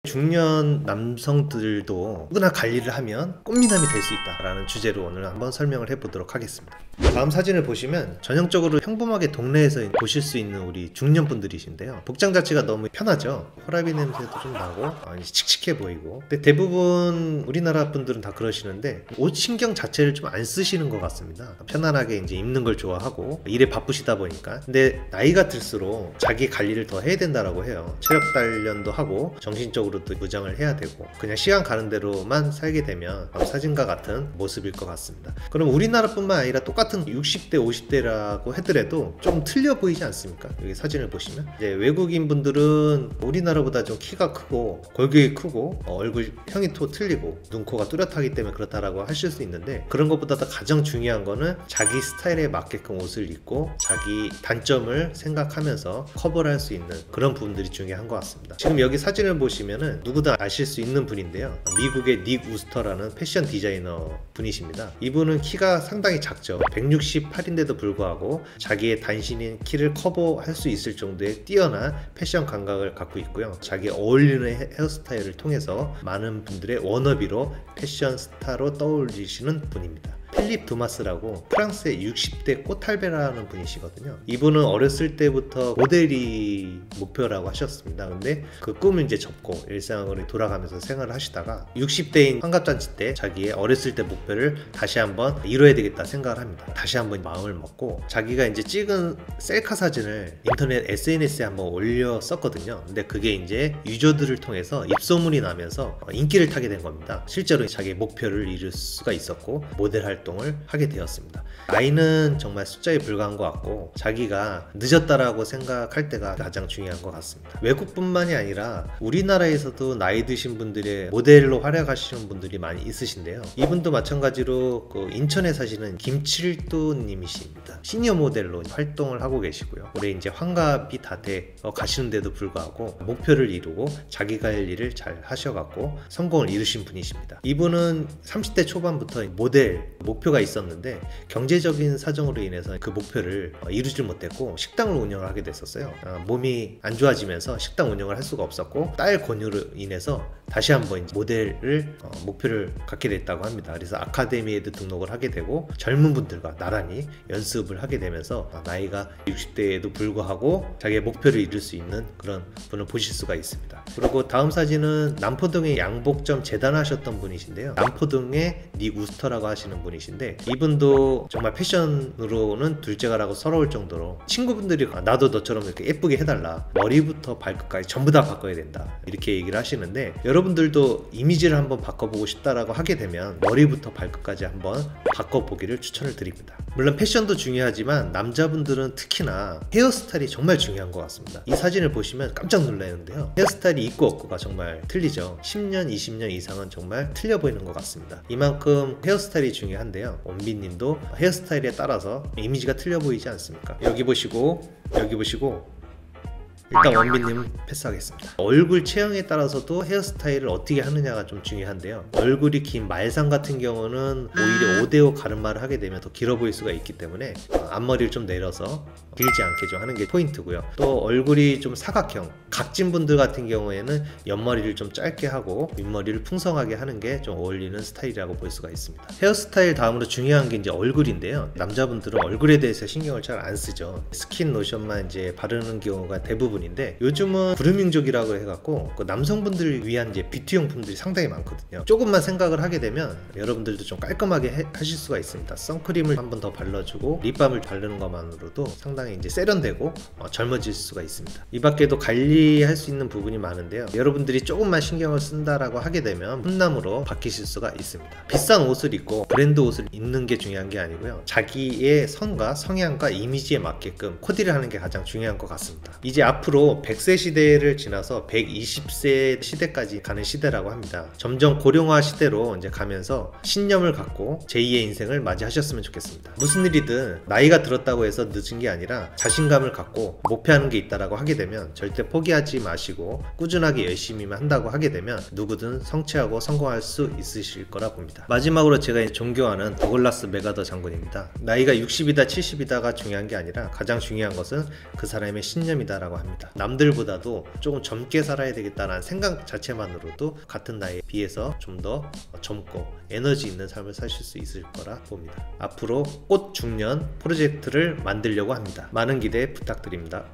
중년 남성들도 누구나 관리를 하면 꽃미남이 될 수 있다라는 주제로 오늘 한번 설명을 해보도록 하겠습니다. 다음 사진을 보시면 전형적으로 평범하게 동네에서 보실 수 있는 우리 중년분들이신데요. 복장 자체가 너무 편하죠. 호라비 냄새도 좀 나고 칙칙해 보이고, 근데 대부분 우리나라 분들은 다 그러시는데 옷 신경 자체를 좀 안 쓰시는 것 같습니다. 편안하게 이제 입는 걸 좋아하고 일에 바쁘시다 보니까. 근데 나이가 들수록 자기 관리를 더 해야 된다라고 해요. 체력 단련도 하고 정신적으로 또 무장을 해야 되고, 그냥 시간 가는 대로만 살게 되면 사진과 같은 모습일 것 같습니다. 그럼 우리나라뿐만 아니라 똑같은 60대 50대라고 하더라도 좀 틀려 보이지 않습니까? 여기 사진을 보시면 이제 외국인 분들은 우리나라보다 좀 키가 크고 골격이 크고 얼굴형이 또 틀리고 눈코가 뚜렷하기 때문에 그렇다라고 하실 수 있는데, 그런 것보다 더 가장 중요한 거는 자기 스타일에 맞게끔 옷을 입고 자기 단점을 생각하면서 커버를 할 수 있는 그런 부분들이 중요한 것 같습니다. 지금 여기 사진을 보시면은 누구나 아실 수 있는 분인데요, 미국의 닉 우스터라는 패션 디자이너 분이십니다. 이분은 키가 상당히 작죠. 168인데도 불구하고 자기의 단신인 키를 커버할 수 있을 정도의 뛰어난 패션 감각을 갖고 있고요. 자기 어울리는 헤어스타일을 통해서 많은 분들의 워너비로 패션 스타로 떠올리시는 분입니다. 필립 두마스라고 프랑스의 60대 꽃탈배라는 분이시거든요. 이분은 어렸을 때부터 모델이 목표라고 하셨습니다. 근데 그 꿈을 이제 접고 일상으로 돌아가면서 생활을 하시다가 60대인 환갑잔치 때 자기의 어렸을 때 목표를 다시 한번 이뤄야 되겠다 생각을 합니다. 다시 한번 마음을 먹고 자기가 이제 찍은 셀카 사진을 인터넷 SNS에 한번 올렸었거든요. 근데 그게 이제 유저들을 통해서 입소문이 나면서 인기를 타게 된 겁니다. 실제로 자기의 목표를 이룰 수가 있었고 모델 활동을 하게 되었습니다. 나이는 정말 숫자에 불과한 것 같고 자기가 늦었다라고 생각할 때가 가장 중요한 것 같습니다. 외국뿐만이 아니라 우리나라에서도 나이 드신 분들의 모델로 활약하시는 분들이 많이 있으신데요. 이분도 마찬가지로 그 인천에 사시는 김칠도 님이십니다. 시니어 모델로 활동을 하고 계시고요. 올해 이제 환갑이 다 돼 가시는데도 불구하고 목표를 이루고 자기 관리를 잘 하셔갖고 성공을 이루신 분이십니다. 이분은 30대 초반부터 모델 목표가 있었는데 경제적인 사정으로 인해서 그 목표를 이루지 못했고 식당을 운영을 하게 됐었어요. 몸이 안 좋아지면서 식당 운영을 할 수가 없었고 딸 권유로 인해서 다시 한번 모델을 목표를 갖게 됐다고 합니다. 그래서 아카데미에도 등록을 하게 되고 젊은 분들과 나란히 연습을 하게 되면서 나이가 60대에도 불구하고 자기의 목표를 이룰 수 있는 그런 분을 보실 수가 있습니다. 그리고 다음 사진은 남포동에 양복점 재단하셨던 분이신데요. 남포동의 닉 우스터라고 하시는 분이신데, 이분도 정말 패션으로는 둘째가라고 서러울 정도로 친구분들이 나도 너처럼 이렇게 예쁘게 해달라, 머리부터 발끝까지 전부 다 바꿔야 된다 이렇게 얘기를 하시는데, 여러분들도 이미지를 한번 바꿔보고 싶다라고 하게 되면 머리부터 발끝까지 한번 바꿔보기를 추천을 드립니다. 물론 패션도 중요하지만 남자분들은 특히나 헤어스타일이 정말 중요한 것 같습니다. 이 사진을 보시면 깜짝 놀라는데요, 헤어스타일이 있고 없고가 정말 틀리죠. 10년 20년 이상은 정말 틀려 보이는 것 같습니다. 이만큼 헤어스타일이 중요한데요, 원빈님도 헤어스타일에 따라서 이미지가 틀려 보이지 않습니까? 여기 보시고 여기 보시고 일단 원빈님은 패스하겠습니다. 얼굴 체형에 따라서도 헤어스타일을 어떻게 하느냐가 좀 중요한데요, 얼굴이 긴 말상 같은 경우는 오히려 5대5 가르마를 하게 되면 더 길어 보일 수가 있기 때문에 앞머리를 좀 내려서 길지 않게 좀 하는 게 포인트고요. 또 얼굴이 좀 사각형, 각진 분들 같은 경우에는 옆머리를 좀 짧게 하고 윗머리를 풍성하게 하는 게 좀 어울리는 스타일이라고 볼 수가 있습니다. 헤어스타일 다음으로 중요한 게 이제 얼굴인데요, 남자분들은 얼굴에 대해서 신경을 잘 안 쓰죠. 스킨 로션만 이제 바르는 경우가 대부분인데, 요즘은 그루밍족이라고 해갖고 그 남성분들을 위한 이제 뷰티용품들이 상당히 많거든요. 조금만 생각을 하게 되면 여러분들도 좀 깔끔하게 하실 수가 있습니다. 선크림을 한 번 더 발라주고 립밤을 바르는 것만으로도 상당히 이제 세련되고 젊어질 수가 있습니다. 이 밖에도 관리할 수 있는 부분이 많은데요, 여러분들이 조금만 신경을 쓴다라고 하게 되면 훈남으로 바뀌실 수가 있습니다. 비싼 옷을 입고 브랜드 옷을 입는 게 중요한 게 아니고요, 자기의 성과 성향과 이미지에 맞게끔 코디를 하는 게 가장 중요한 것 같습니다. 이제 앞으로 100세 시대를 지나서 120세 시대까지 가는 시대라고 합니다. 점점 고령화 시대로 이제 가면서 신념을 갖고 제2의 인생을 맞이하셨으면 좋겠습니다. 무슨 일이든 나이가 들었다고 해서 늦은 게 아니라 아니라 자신감을 갖고 목표하는 게 있다라고 하게 되면 절대 포기하지 마시고 꾸준하게 열심히만 한다고 하게 되면 누구든 성취하고 성공할 수 있으실 거라 봅니다. 마지막으로 제가 존경하는 더글라스 맥아더 장군입니다. 나이가 60이다 70이다가 중요한 게 아니라 가장 중요한 것은 그 사람의 신념이다라고 합니다. 남들보다도 조금 젊게 살아야 되겠다는 생각 자체만으로도 같은 나이에 비해서 좀 더 젊고 에너지 있는 삶을 사실 수 있을 거라 봅니다. 앞으로 꽃 중년 프로젝트를 만들려고 합니다. 많은 기대 부탁드립니다.